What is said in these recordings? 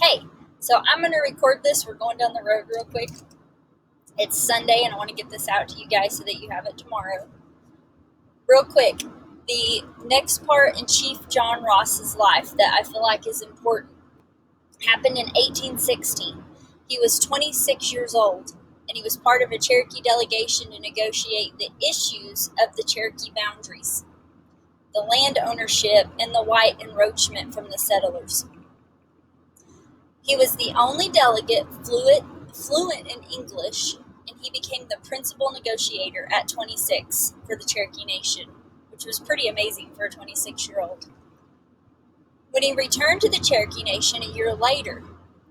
Hey, so I'm going to record this. We're going down the road real quick. It's Sunday, and I want to get this out to you guys so that you have it tomorrow. Real quick, the next part in Chief John Ross's life that I feel like is important happened in 1816. He was 26 years old, and he was part of a Cherokee delegation to negotiate the issues of the Cherokee boundaries, the land ownership, and the white encroachment from the settlers. He was the only delegate fluent in English, and he became the principal negotiator at 26 for the Cherokee Nation, which was pretty amazing for a 26-year-old. When he returned to the Cherokee Nation a year later,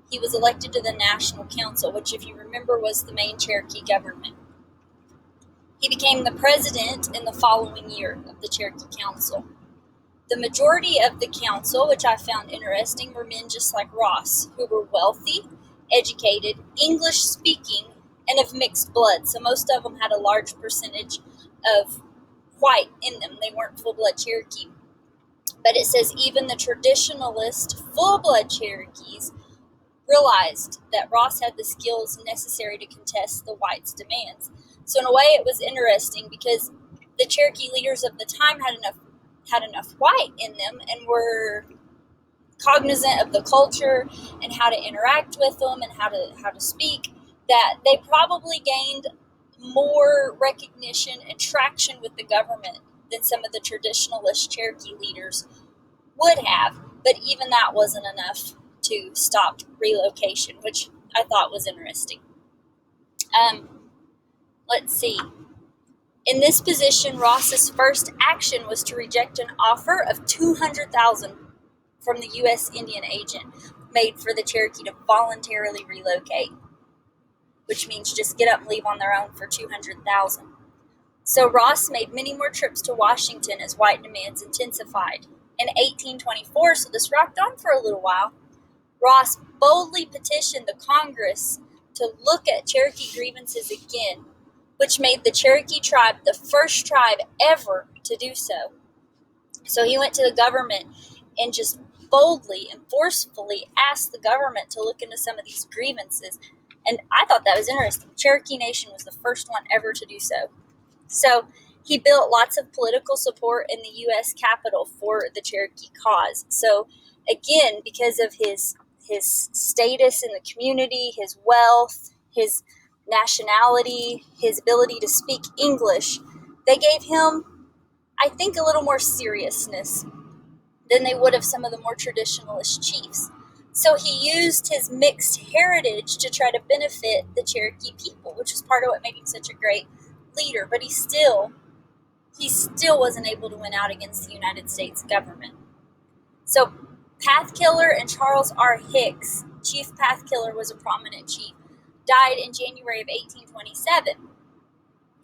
he was elected to the National Council, which, if you remember, was the main Cherokee government. He became the president in the following year of the Cherokee Council. The majority of the council, which I found interesting, were men just like Ross, who were wealthy, educated, English-speaking, and of mixed blood. So most of them had a large percentage of white in them. They weren't full-blood Cherokee. But it says even the traditionalist, full-blood Cherokees realized that Ross had the skills necessary to contest the whites' demands. So in a way, it was interesting because the Cherokee leaders of the time had enough white in them and were cognizant of the culture and how to interact with them and how to speak, that they probably gained more recognition and traction with the government than some of the traditionalist Cherokee leaders would have. But even that wasn't enough to stop relocation, which I thought was interesting. Let's see. In this position, Ross's first action was to reject an offer of $200,000 from the U.S. Indian agent made for the Cherokee to voluntarily relocate, which means just get up and leave on their own for $200,000. So Ross made many more trips to Washington as white demands intensified. In 1824, so this rocked on for a little while, Ross boldly petitioned the Congress to look at Cherokee grievances again, which made the Cherokee tribe the first tribe ever to do so. So he went to the government and just boldly and forcefully asked the government to look into some of these grievances. And I thought that was interesting. Cherokee Nation was the first one ever to do so. So he built lots of political support in the U.S. Capitol for the Cherokee cause. So again, because of his status in the community, his wealth, his nationality, his ability to speak English, they gave him, I think, a little more seriousness than they would have some of the more traditionalist chiefs. So he used his mixed heritage to try to benefit the Cherokee people, which was part of what made him such a great leader. But he still wasn't able to win out against the United States government. So Pathkiller and Charles R. Hicks, Chief Pathkiller was a prominent chief, died in January of 1827.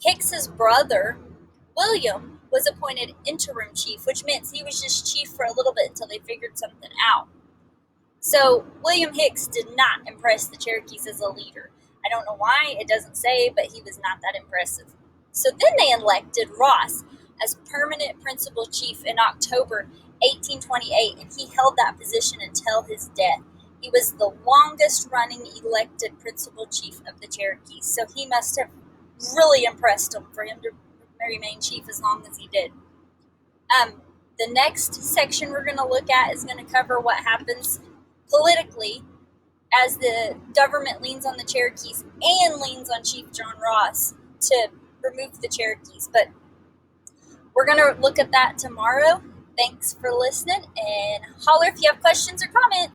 Hicks's brother, William, was appointed interim chief, which meant he was just chief for a little bit until they figured something out. So William Hicks did not impress the Cherokees as a leader. I don't know why, it doesn't say, but he was not that impressive. So then they elected Ross as permanent principal chief in October 1828, and he held that position until his death. He was the longest running elected principal chief of the Cherokees, so he must have really impressed them for him to remain chief as long as he did. The next section we're going to look at is going to cover what happens politically as the government leans on the Cherokees and leans on Chief John Ross to remove the Cherokees. But we're going to look at that tomorrow. Thanks for listening, and holler if you have questions or comments.